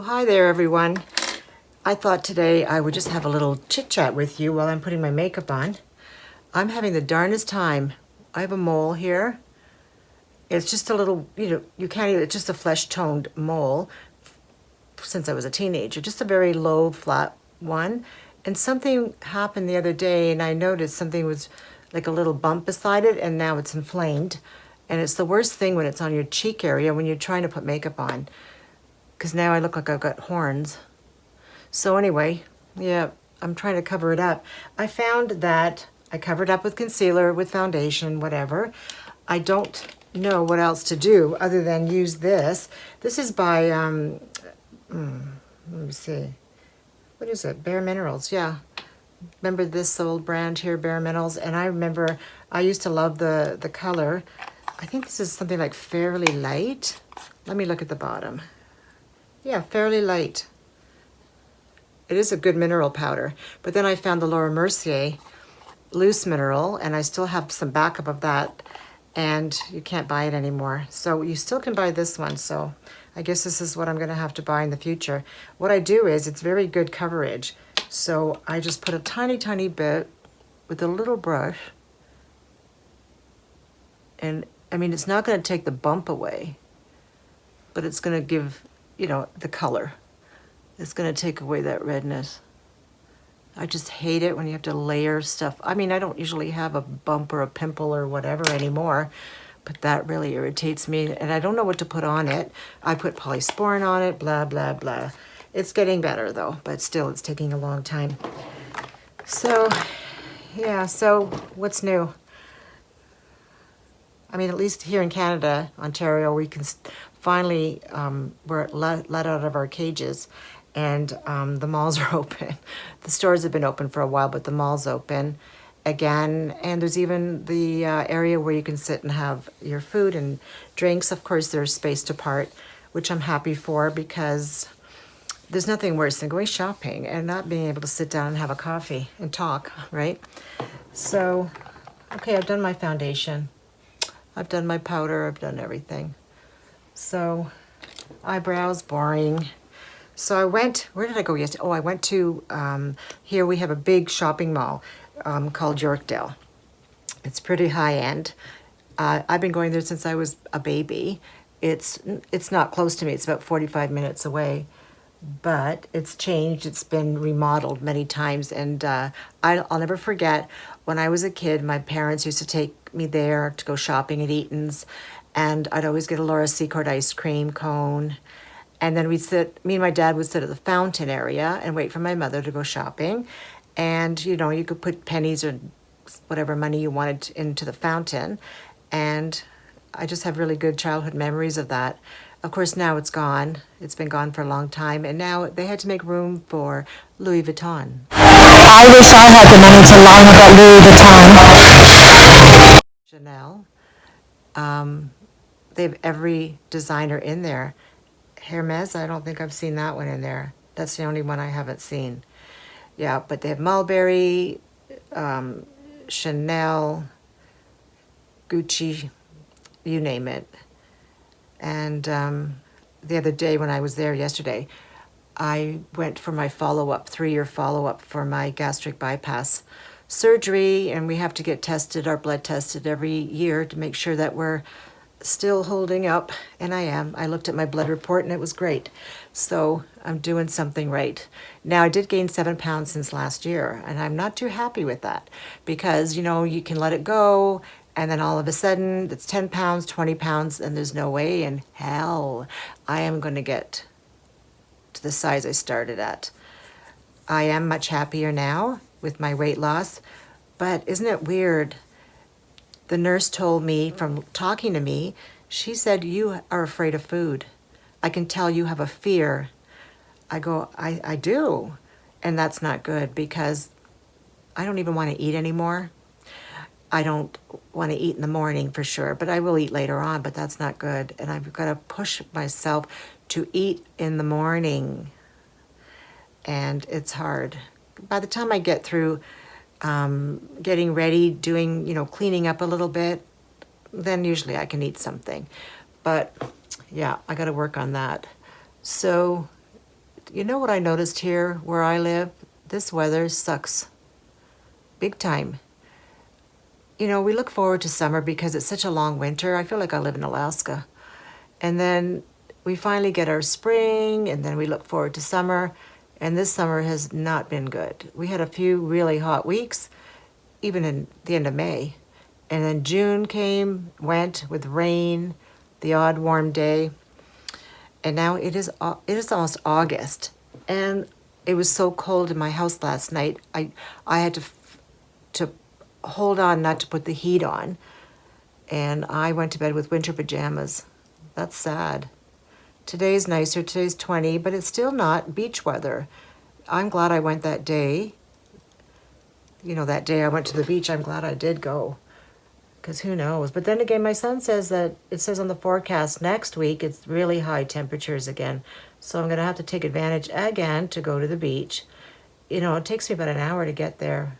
So hi there everyone. I thought today I would just have a little chit chat with you while I'm putting my makeup on. I'm having the darndest time. I have a mole here. It's just a little, you can't even, it's just a flesh toned mole since I was a teenager, just a very low flat one. And something happened the other day and I noticed something was like a little bump beside it and now it's inflamed. And it's the worst thing when it's on your cheek area when you're trying to put makeup on. Because now I look like I've got horns. So anyway, yeah, I'm trying to cover it up. I found that I covered up with concealer, with foundation, whatever. I don't know what else to do other than use this. This is by, let me see. What is it? Bare Minerals, yeah. Remember this old brand here, Bare Minerals? And I remember I used to love the color. I think this is something like Fairly Light. Let me look at the bottom. Yeah, Fairly Light. It is a good mineral powder. But then I found the Laura Mercier loose mineral, and I still have some backup of that, and you can't buy it anymore. So you still can buy this one, so I guess this is what I'm gonna have to buy in the future. What I do is, it's very good coverage. So I just put a tiny, tiny bit with a little brush, and I mean, it's not gonna take the bump away, but it's gonna give, the color. It's gonna take away that redness. I just hate it when you have to layer stuff. I mean, I don't usually have a bump or a pimple or whatever anymore, but that really irritates me, and I don't know what to put on it. I put polysporin on it, blah, blah, blah. It's getting better though, but still it's taking a long time. So, yeah, so what's new? I mean, at least here in Canada, Ontario, we can finally, we're let out of our cages, and the malls are open. The stores have been open for a while, but the mall's open again, and there's even the area where you can sit and have your food and drinks. Of course, they're spaced apart, which I'm happy for, because there's nothing worse than going shopping and not being able to sit down and have a coffee and talk, right? So, okay, I've done my foundation. I've done my powder, I've done everything. So, eyebrows, boring. So I went, where did I go yesterday? Oh, I went to, here we have a big shopping mall called Yorkdale. It's pretty high end. I've been going there since I was a baby. It's not close to me, it's about 45 minutes away, but it's changed, it's been remodeled many times, and I'll never forget when I was a kid, my parents used to take me there to go shopping at Eaton's, and I'd always get a Laura Secord ice cream cone. And then me and my dad would sit at the fountain area and wait for my mother to go shopping. And, you could put pennies or whatever money you wanted into the fountain. And I just have really good childhood memories of that. Of course, now it's gone. It's been gone for a long time. And now they had to make room for Louis Vuitton. I wish I had the money to line up at Louis Vuitton. Chanel. They have every designer in there. Hermes, I don't think I've seen that one in there. That's the only one I haven't seen. Yeah, but they have Mulberry, Chanel, Gucci, you name it. And the other day when I was there yesterday, I went for my follow-up, 3-year follow-up for my gastric bypass surgery, and we have to get tested, our blood tested every year to make sure that we're still holding up, and I am. I looked at my blood report and it was great. So I'm doing something right. Now, I did gain 7 pounds since last year, and I'm not too happy with that because, you can let it go, and then all of a sudden it's 10 pounds, 20 pounds, and there's no way in hell I am going to get to the size I started at. I am much happier now with my weight loss, but isn't it weird? The nurse told me from talking to me, she said, you are afraid of food. I can tell you have a fear. I go, I do. And that's not good because I don't even want to eat anymore. I don't want to eat in the morning for sure, but I will eat later on, but that's not good. And I've got to push myself to eat in the morning. And it's hard. By the time I get through getting ready, doing, cleaning up a little bit, then usually I can eat something. But yeah, I got to work on that. So You know what I noticed here where I live? This weather sucks. Big time. You know, we look forward to summer because it's such a long winter. I feel like I live in Alaska. And then we finally get our spring, and then we look forward to summer. And this summer has not been good. We had a few really hot weeks, even in the end of May. And then June came, went with rain, the odd warm day. And now it is almost August. And it was so cold in my house last night. I had to hold on not to put the heat on. And I went to bed with winter pajamas. That's sad. Today's nicer. Today's 20, but it's still not beach weather. I'm glad I went that day. You know, that day I went to the beach, I'm glad I did go. Because who knows? But then again, my son says that it says on the forecast next week it's really high temperatures again. So I'm going to have to take advantage again to go to the beach. You know, it takes me about an hour to get there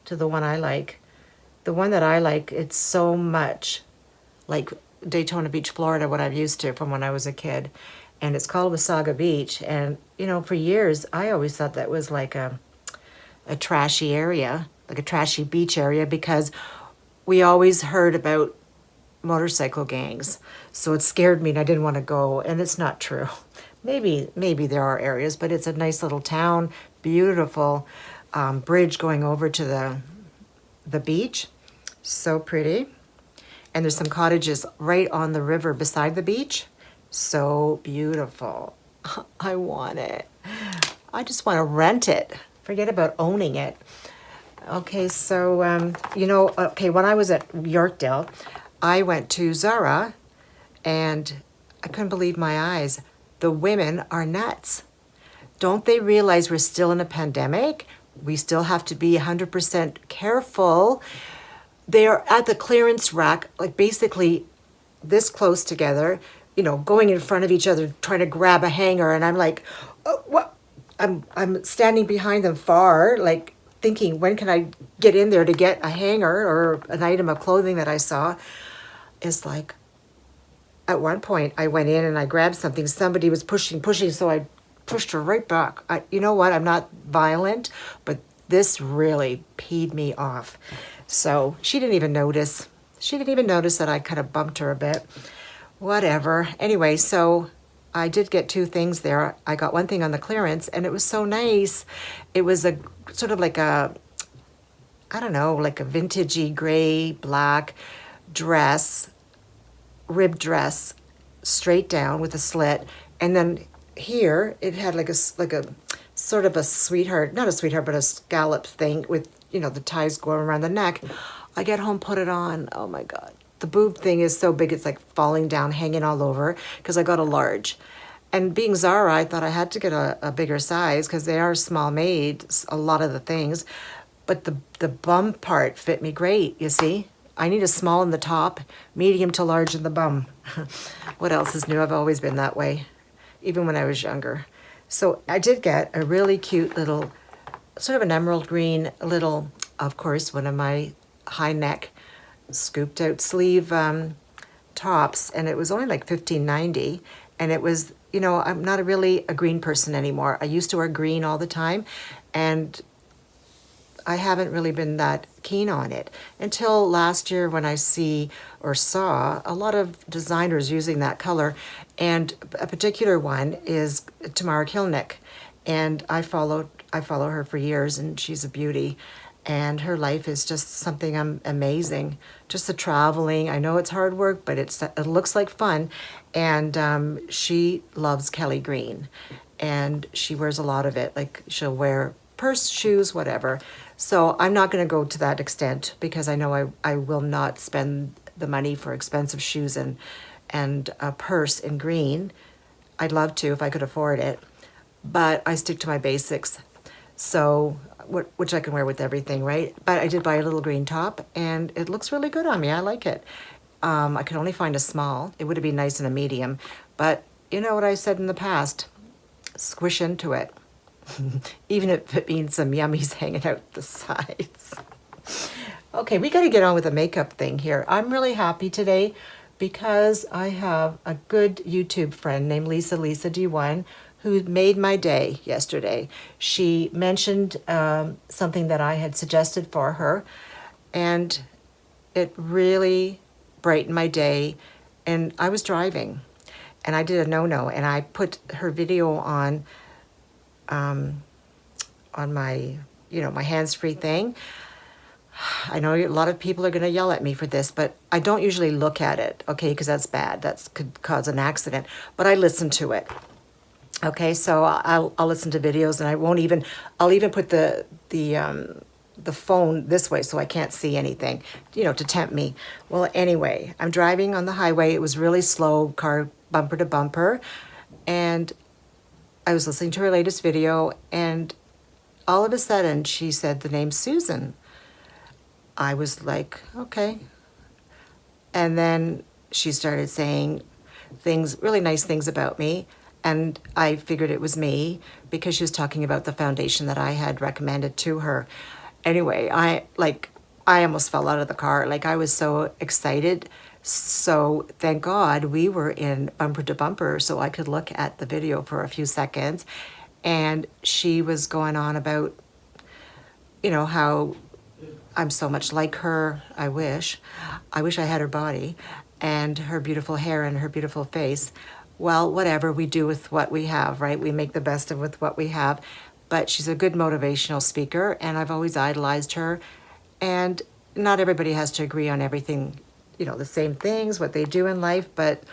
to the one I like. The one that I like, it's so much like Daytona Beach, Florida, what I'm used to from when I was a kid. And it's called Wasaga Beach. And, you know, for years, I always thought that was like a trashy area, like a trashy beach area, because we always heard about motorcycle gangs. So it scared me and I didn't want to go. And it's not true. Maybe there are areas, but it's a nice little town, beautiful bridge going over to the beach. So pretty. And there's some cottages right on the river beside the beach. So beautiful. I want it. I just want to rent it. Forget about owning it. Okay, so, you know, when I was at Yorkdale, I went to Zara, and I couldn't believe my eyes. The women are nuts. Don't they realize we're still in a pandemic? We still have to be 100% careful. They are at the clearance rack, like basically this close together, you know, going in front of each other, trying to grab a hanger. And I'm like, oh, what? I'm standing behind them far, like thinking, when can I get in there to get a hanger or an item of clothing that I saw? It's like, at one point I went in and I grabbed something. Somebody was pushing, so I pushed her right back. You know what? I'm not violent, but this really peed me off. So she didn't even notice. She didn't even notice that I kind of bumped her a bit. Whatever. Anyway, so I did get two things there. I got one thing on the clearance, and it was so nice. It was a sort of like a, I don't know, like a vintagey gray, black dress, ribbed dress, straight down with a slit. And then here, it had like a sort of a sweetheart, not a sweetheart, but a scallop thing with, you know, the ties going around the neck. I get home, put it on. Oh my God. The boob thing is so big, it's like falling down, hanging all over, because I got a large. And being Zara, I thought I had to get a bigger size because they are small made, a lot of the things. But the bum part fit me great, you see. I need a small in the top, medium to large in the bum. What else is new? I've always been that way, even when I was younger. So I did get a really cute little, sort of an emerald green little, of course, one of my high neck scooped out sleeve tops, and it was only like $15.90, and it was, you know, I'm not really a green person anymore. I used to wear green all the time, and I haven't really been that keen on it until last year when I saw a lot of designers using that color, and a particular one is Tamara Kalinic, and I follow her for years, and she's a beauty. And her life is just something amazing. Just the traveling. I know it's hard work, but it looks like fun. And she loves Kelly green. And she wears a lot of it. Like she'll wear purse, shoes, whatever. So I'm not going to go to that extent because I know I will not spend the money for expensive shoes and a purse in green. I'd love to if I could afford it. But I stick to my basics. So, which I can wear with everything, right? But I did buy a little green top, and it looks really good on me. I like it. I could only find a small. It would have been nice in a medium. But you know what I said in the past? Squish into it. Even if it means some yummies hanging out the sides. Okay, we got to get on with the makeup thing here. I'm really happy today Because I have a good YouTube friend named Lisalisad1 who made my day yesterday. She mentioned something that I had suggested for her, and it really brightened my day. And I was driving, and I did a no-no, and I put her video on my, my hands-free thing. I know a lot of people are going to yell at me for this, but I don't usually look at it, okay, because that's bad. That could cause an accident. But I listen to it. Okay, so I'll listen to videos, and I'll even put the phone this way so I can't see anything, to tempt me. Well, anyway, I'm driving on the highway. It was really slow, car bumper to bumper, and I was listening to her latest video, and all of a sudden she said the name Susan. I was like, okay. And then she started saying things, really nice things about me. And I figured it was me because she was talking about the foundation that I had recommended to her. Anyway, I almost fell out of the car. Like, I was so excited. So thank God we were in bumper to bumper so I could look at the video for a few seconds. And she was going on about, how I'm so much like her. I wish I had her body and her beautiful hair and her beautiful face. Well, whatever, we do with what we have, right? We make the best of with what we have. But she's a good motivational speaker, and I've always idolized her. And not everybody has to agree on everything, the same things, what they do in life, but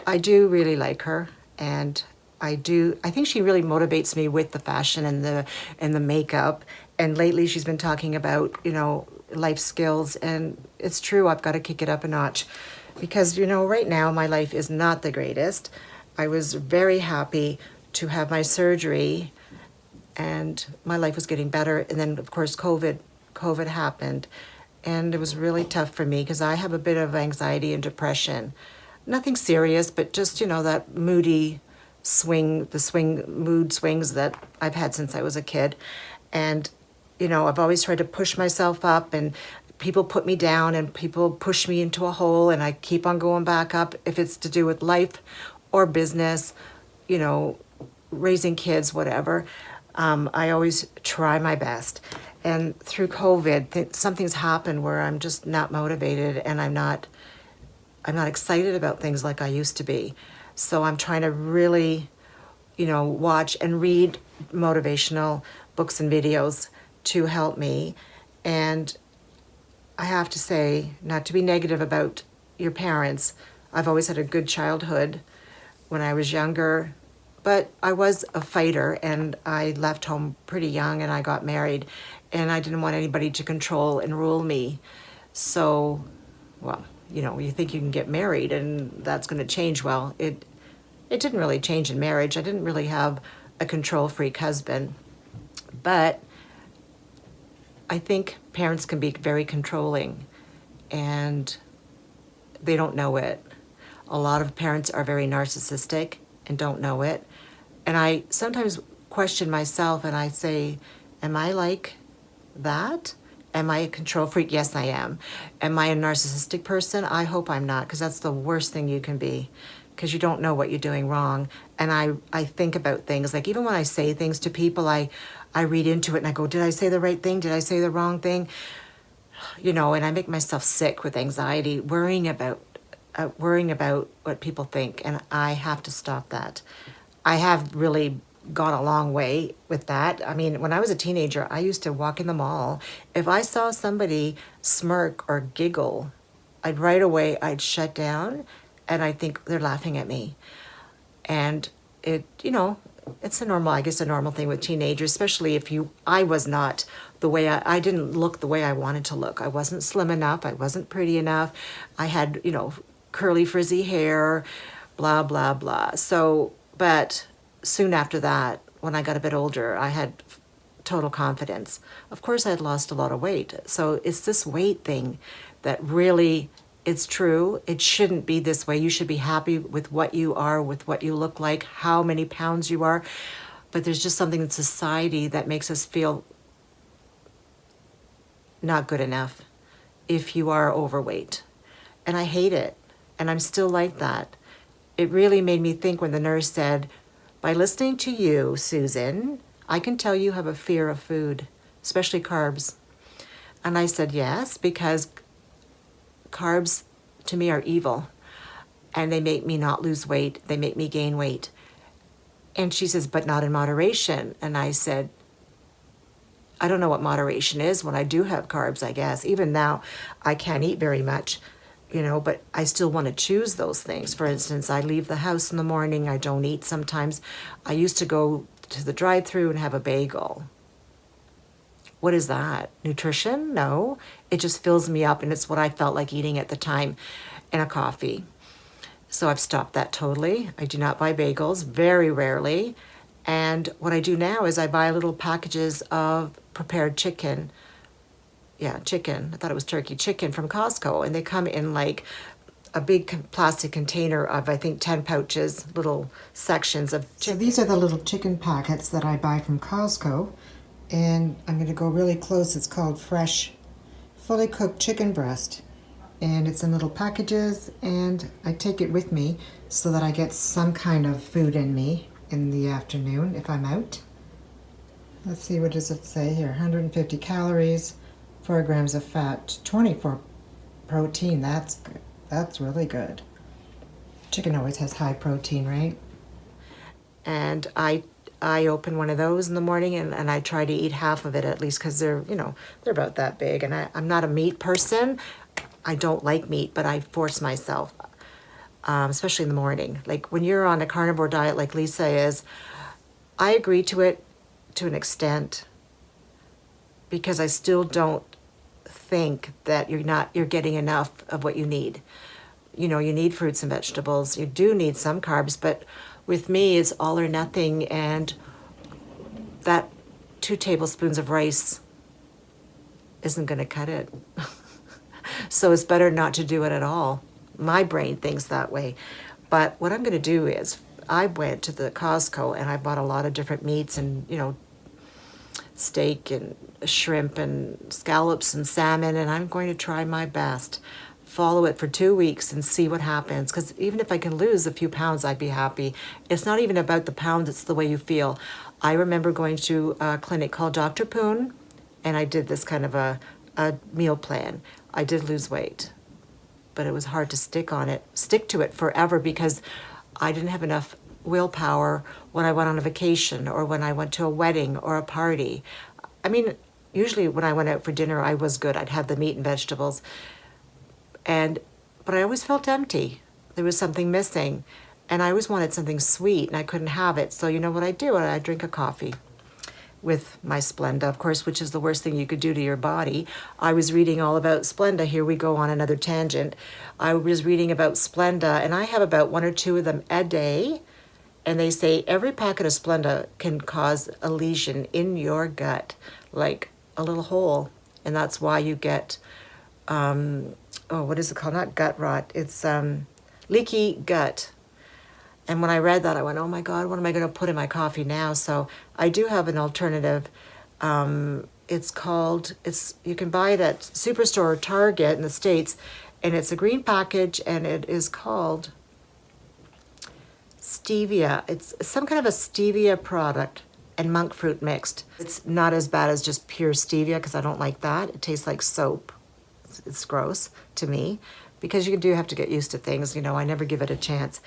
I do really like her. And I think she really motivates me with the fashion and the makeup. And lately she's been talking about, life skills, and it's true, I've got to kick it up a notch because, right now my life is not the greatest. I was very happy to have my surgery and my life was getting better. And then of course COVID happened, and it was really tough for me because I have a bit of anxiety and depression. Nothing serious, but just, that moody mood swings that I've had since I was a kid. And, I've always tried to push myself up, and people put me down and people push me into a hole, and I keep on going back up if it's to do with life or business, raising kids, whatever. I always try my best. And through COVID, something's happened where I'm just not motivated, and I'm not excited about things like I used to be. So I'm trying to really, watch and read motivational books and videos to help me. And I have to say, not to be negative about your parents, I've always had a good childhood when I was younger, but I was a fighter, and I left home pretty young, and I got married, and I didn't want anybody to control and rule me. So, well, you think you can get married and that's going to change. Well, it didn't really change in marriage. I didn't really have a control freak husband, but I think parents can be very controlling, and they don't know it. A lot of parents are very narcissistic and don't know it. And I sometimes question myself, and I say, am I like that? Am I a control freak? Yes, I am. Am I a narcissistic person? I hope I'm not, because that's the worst thing you can be, because you don't know what you're doing wrong. And I think about things, like even when I say things to people, I read into it and I go, did I say the right thing? Did I say the wrong thing? And I make myself sick with anxiety, worrying about what people think, and I have to stop that. I have really gone a long way with that. I mean, when I was a teenager, I used to walk in the mall. If I saw somebody smirk or giggle, I'd shut down, and I'd think they're laughing at me. And it's a normal thing with teenagers, especially if I was not the way I didn't look the way I wanted to look. I wasn't slim enough. I wasn't pretty enough. I had, curly frizzy hair, blah, blah, blah. So, but soon after that, when I got a bit older, I had total confidence. Of course, I had lost a lot of weight. So it's this weight thing that really, it's true. It shouldn't be this way. You should be happy with what you are, with what you look like, how many pounds you are. But there's just something in society that makes us feel not good enough if you are overweight. And I hate it. And I'm still like that. It really made me think when the nurse said, by listening to you, Susan, I can tell you have a fear of food, especially carbs. And I said, yes, because carbs to me are evil. And they make me not lose weight. They make me gain weight. And she says, but not in moderation. And I said, I don't know what moderation is when I do have carbs, I guess. Even now, I can't eat very much, but I still want to choose those things. For instance, I leave the house in the morning, I don't eat sometimes. I used to go to the drive-thru and have a bagel. What is that? Nutrition? No. It just fills me up, and it's what I felt like eating at the time, and a coffee. So I've stopped that totally. I do not buy bagels, very rarely. And what I do now is I buy little packages of prepared chicken. Yeah, chicken. I thought it was turkey. Chicken from Costco. And they come in like a big plastic container of, I think, 10 pouches, little sections of chicken. So these are the little chicken packets that I buy from Costco. And I'm going to go really close. It's called Fresh, fully cooked chicken breast. And it's in little packages, and I take it with me so that I get some kind of food in me in the afternoon if I'm out. Let's see, what does it say here? 150 calories, 4 grams of fat, 24 protein. That's good. That's really good. Chicken always has high protein, right? And I open one of those in the morning, and I try to eat half of it at least, because they're about that big. And I'm not a meat person. I don't like meat, but I force myself, especially in the morning. Like when you're on a carnivore diet like Lisa is, I agree to it to an extent, because I still don't think that you're getting enough of what you need. You need fruits and vegetables. You do need some carbs, but with me, it's all or nothing, and that 2 tablespoons of rice isn't going to cut it. So it's better not to do it at all. My brain thinks that way. But what I'm going to do is, I went to the Costco and I bought a lot of different meats and, steak and shrimp and scallops and salmon, and I'm going to try my best. Follow it for 2 weeks and see what happens. Because even if I can lose a few pounds, I'd be happy. It's not even about the pounds, it's the way you feel. I remember going to a clinic called Dr. Poon, and I did this kind of a meal plan. I did lose weight, but it was hard to stick to it forever, because I didn't have enough willpower when I went on a vacation or when I went to a wedding or a party. I mean, usually when I went out for dinner, I was good. I'd have the meat and vegetables, but I always felt empty. There was something missing, and I always wanted something sweet, and I couldn't have it. So you know what I do? I drink a coffee with my Splenda, of course, which is the worst thing you could do to your body. I was reading all about Splenda. Here we go on another tangent. I was reading about Splenda, and I have about 1 or 2 of them a day. And they say every packet of Splenda can cause a lesion in your gut, like a little hole. And that's why you get, what is it called? Not gut rot. It's leaky gut. And when I read that, I went, oh my God, what am I going to put in my coffee now? So I do have an alternative. You can buy it at Superstore or Target in the States, and it's a green package, and it is called stevia. It's some kind of a stevia product and monk fruit mixed. It's not as bad as just pure stevia, because I don't like that. It tastes like soap. It's gross to me, because you do have to get used to things. I never give it a chance.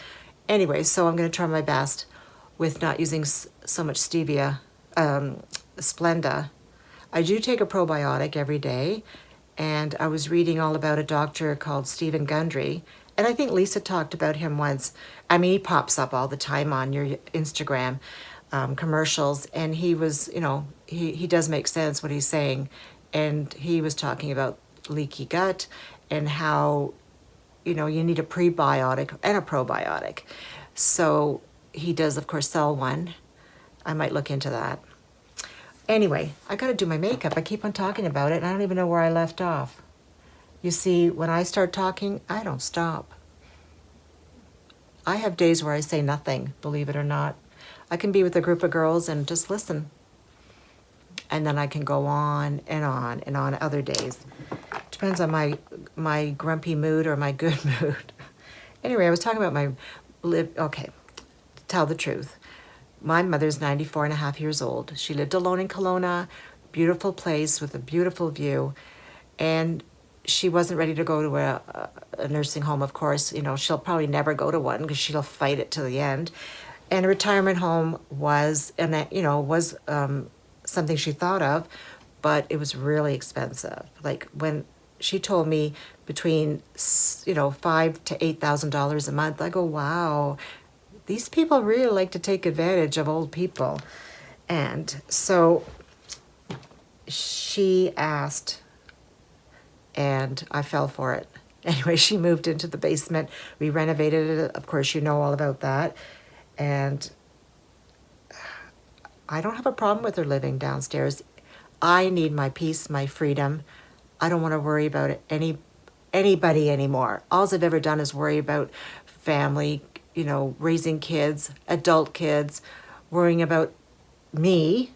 Anyway, so I'm going to try my best with not using so much stevia, Splenda. I do take a probiotic every day, and I was reading all about a doctor called Stephen Gundry, and I think Lisa talked about him once. I mean, he pops up all the time on your Instagram commercials, and he was, he does make sense what he's saying, and he was talking about leaky gut and how you need a prebiotic and a probiotic. So he does, of course, sell one. I might look into that. Anyway, I got to do my makeup. I keep on talking about it, and I don't even know where I left off. You see, when I start talking, I don't stop. I have days where I say nothing, believe it or not. I can be with a group of girls and just listen. And then I can go on and on and on other days. Depends on my grumpy mood or my good mood. Anyway, I was talking about my okay, to tell the truth. My mother's 94 and a half years old. She lived alone in Kelowna, beautiful place with a beautiful view. And she wasn't ready to go to a nursing home, of course. You know, she'll probably never go to one because she'll fight it to the end. And a retirement home was, something she thought of, but it was really expensive. Like when she told me between, $5,000 to $8,000 a month, I go, wow, these people really like to take advantage of old people. And so she asked, and I fell for it. Anyway, she moved into the basement. We renovated it. Of course, you know all about that. And I don't have a problem with her living downstairs. I need my peace, my freedom. I don't want to worry about anybody anymore. All I've ever done is worry about family, raising kids, adult kids, worrying about me,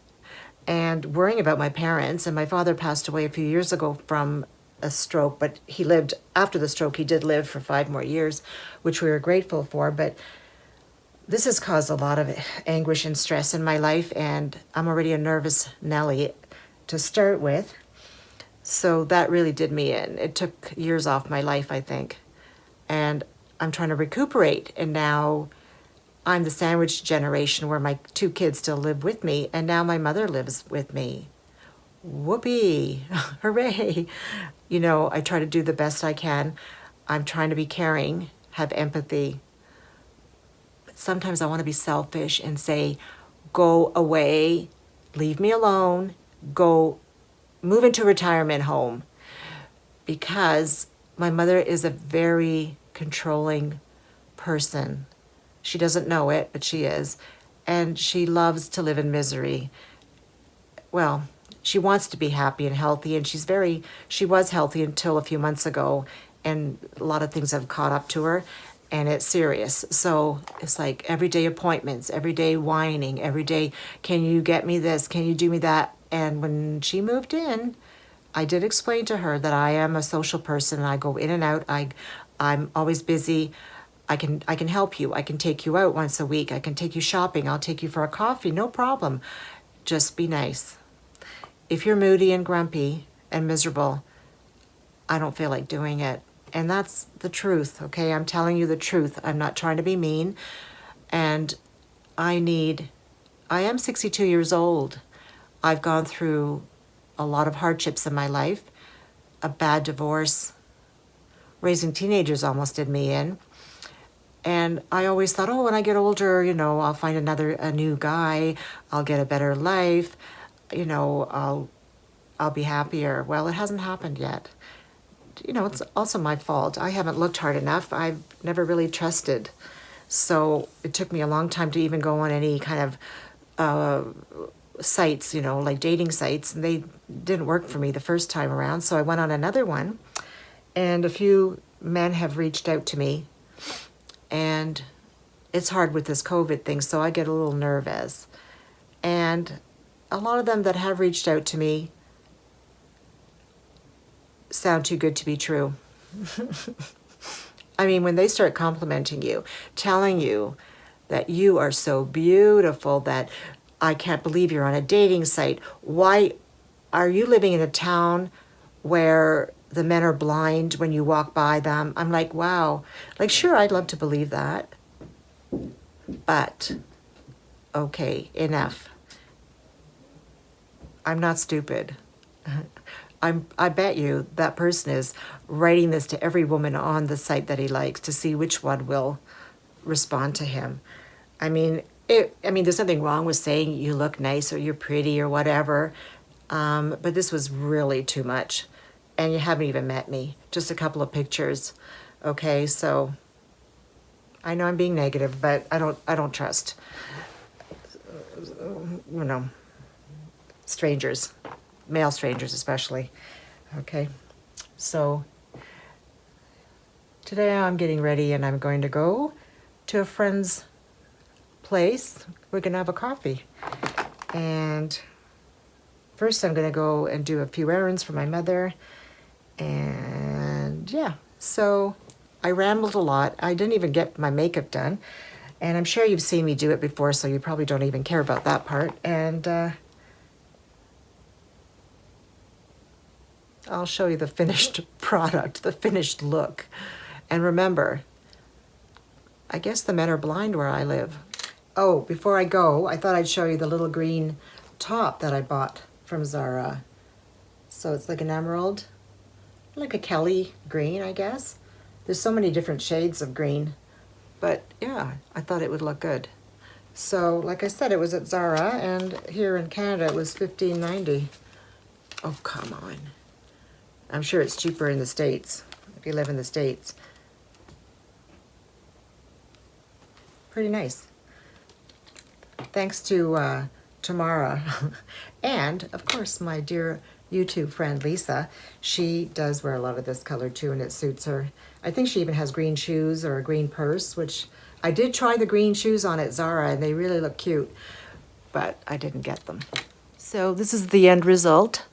and worrying about my parents. And my father passed away a few years ago from a stroke, but he lived after the stroke. He did live for 5 more years, which we were grateful for. But this has caused a lot of anguish and stress in my life, and I'm already a nervous Nelly to start with. So that really did me in. It took years off my life, I think. And I'm trying to recuperate. And now I'm the sandwich generation where my 2 kids still live with me, and now my mother lives with me. Whoopee, hooray. I try to do the best I can. I'm trying to be caring, have empathy. But sometimes I want to be selfish and say, go away, leave me alone, go move into a retirement home. Because my mother is a very controlling person. She doesn't know it, but she is. And she loves to live in misery. Well, she wants to be happy and healthy, and she was healthy until a few months ago, and a lot of things have caught up to her, and it's serious. So it's like everyday appointments, everyday whining, every day, can you get me this? Can you do me that? And when she moved in, I did explain to her that I am a social person, and I go in and out. I'm always busy. I can help you. I can take you out once a week. I can take you shopping. I'll take you for a coffee. No problem. Just be nice. If you're moody and grumpy and miserable, I don't feel like doing it. And that's the truth, okay? I'm telling you the truth. I'm not trying to be mean. And I am 62 years old. I've gone through a lot of hardships in my life. A bad divorce. Raising teenagers almost did me in. And I always thought, when I get older, I'll find a new guy. I'll get a better life. I'll be happier. Well, it hasn't happened yet. It's also my fault. I haven't looked hard enough. I've never really trusted. So it took me a long time to even go on any kind of sites, like dating sites. And they didn't work for me the first time around. So I went on another one. And a few men have reached out to me. And it's hard with this COVID thing, so I get a little nervous. And a lot of them that have reached out to me sound too good to be true. I mean, when they start complimenting you, telling you that you are so beautiful, that I can't believe you're on a dating site. Why are you living in a town where the men are blind when you walk by them? I'm like, wow. Like, sure, I'd love to believe that. But, okay, enough. I'm not stupid. I bet you that person is writing this to every woman on the site that he likes to see which one will respond to him. I mean, there's nothing wrong with saying you look nice or you're pretty or whatever. But this was really too much. And you haven't even met me. Just a couple of pictures. Okay, so I know I'm being negative, but I don't trust strangers, male strangers especially. Okay. So today I'm getting ready and I'm going to go to a friend's place. We're going to have a coffee. And first I'm going to go and do a few errands for my mother. And yeah, so I rambled a lot. I didn't even get my makeup done. And I'm sure you've seen me do it before, so you probably don't even care about that part. And I'll show you the finished product, the finished look. And remember, I guess the men are blind where I live. Oh, before I go, I thought I'd show you the little green top that I bought from Zara. So it's like an emerald, like a Kelly green, I guess. There's so many different shades of green, but yeah, I thought it would look good. So like I said, it was at Zara, and here in Canada it was $15.90. Oh, come on. I'm sure it's cheaper in the States, if you live in the States. Pretty nice. Thanks to Tamara and, of course, my dear YouTube friend Lisa. She does wear a lot of this color too, and it suits her. I think she even has green shoes or a green purse, which I did try the green shoes on at Zara, and they really look cute, but I didn't get them. So this is the end result,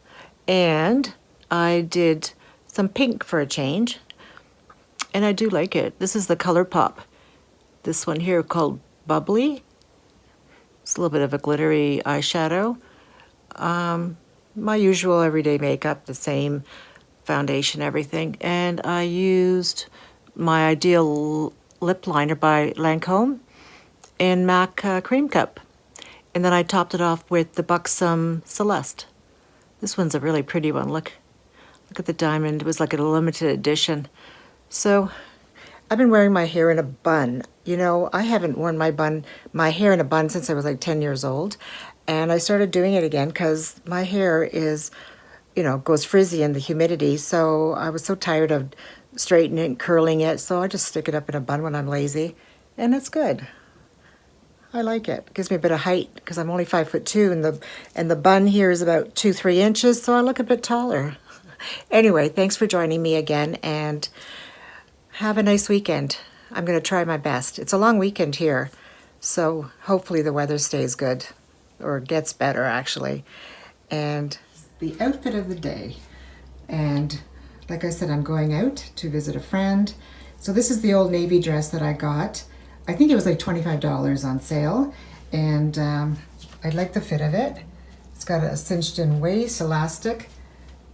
and I did some pink for a change, and I do like it. This is the ColourPop. This one here called Bubbly. It's a little bit of a glittery eyeshadow. My usual everyday makeup, the same foundation, everything. And I used my Ideal lip liner by Lancome in MAC Cream Cup. And then I topped it off with the Buxom Celeste. This one's a really pretty one. Look at the diamond. It was like a limited edition. So I've been wearing my hair in a bun. You know, I haven't worn my hair in a bun since I was like 10 years old. And I started doing it again because my hair is, you know, goes frizzy in the humidity. So I was so tired of straightening it, curling it. So I just stick it up in a bun when I'm lazy. And it's good. I like it. It gives me a bit of height because I'm only 5'2", and the bun here is about 2-3 inches. So I look a bit taller. Anyway, thanks for joining me again, and have a nice weekend. I'm going to try my best. It's a long weekend here, so hopefully the weather stays good, or gets better actually. And the outfit of the day. And like I said, I'm going out to visit a friend. So this is the Old Navy dress that I got. I think it was like $25 on sale, and I like the fit of it. It's got a cinched in waist, elastic.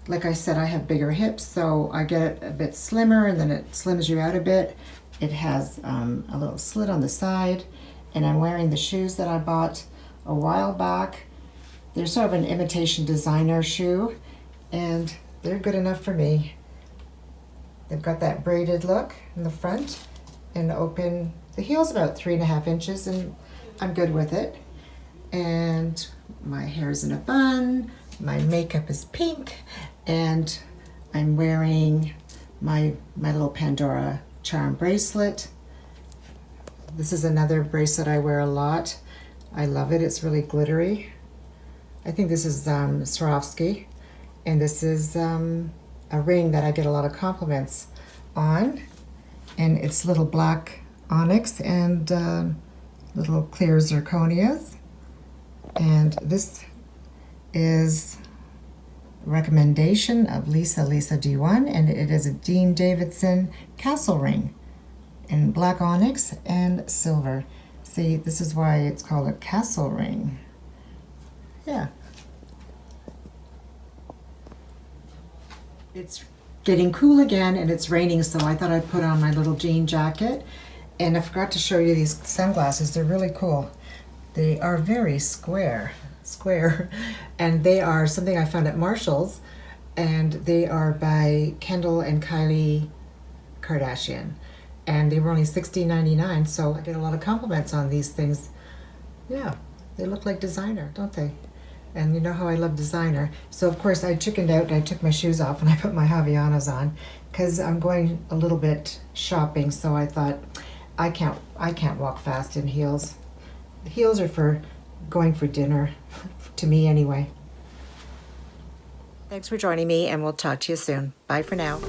Like I said, I have bigger hips, so I get it a bit slimmer, and then it slims you out a bit. It has a little slit on the side, and I'm wearing the shoes that I bought a while back. They're sort of an imitation designer shoe, and they're good enough for me. They've got that braided look in the front and open. The heel's about 3.5 inches, and I'm good with it. And my hair's in a bun, my makeup is pink, and I'm wearing my little Pandora charm bracelet. This is another bracelet I wear a lot. I love it. It's really glittery. I think this is Swarovski, and this is a ring that I get a lot of compliments on, and it's little black onyx and little clear zirconias. And this is recommendation of Lisalisad1, and it is a Dean Davidson castle ring in black onyx and silver. See, this is why it's called a castle ring. Yeah. It's getting cool again, and it's raining, so I thought I'd put on my little jean jacket. And I forgot to show you these sunglasses. They're really cool. They are very square, and they are something I found at Marshall's, and they are by Kendall and Kyle Kardashian, and they were only $16.99, so I get a lot of compliments on these things. Yeah, they look like designer, don't they? And you know how I love designer. So of course I chickened out and I took my shoes off and I put my Havaianas on because I'm going a little bit shopping, so I thought I can't walk fast in heels. The heels are for going for dinner, to me anyway. Thanks for joining me, and we'll talk to you soon. Bye for now.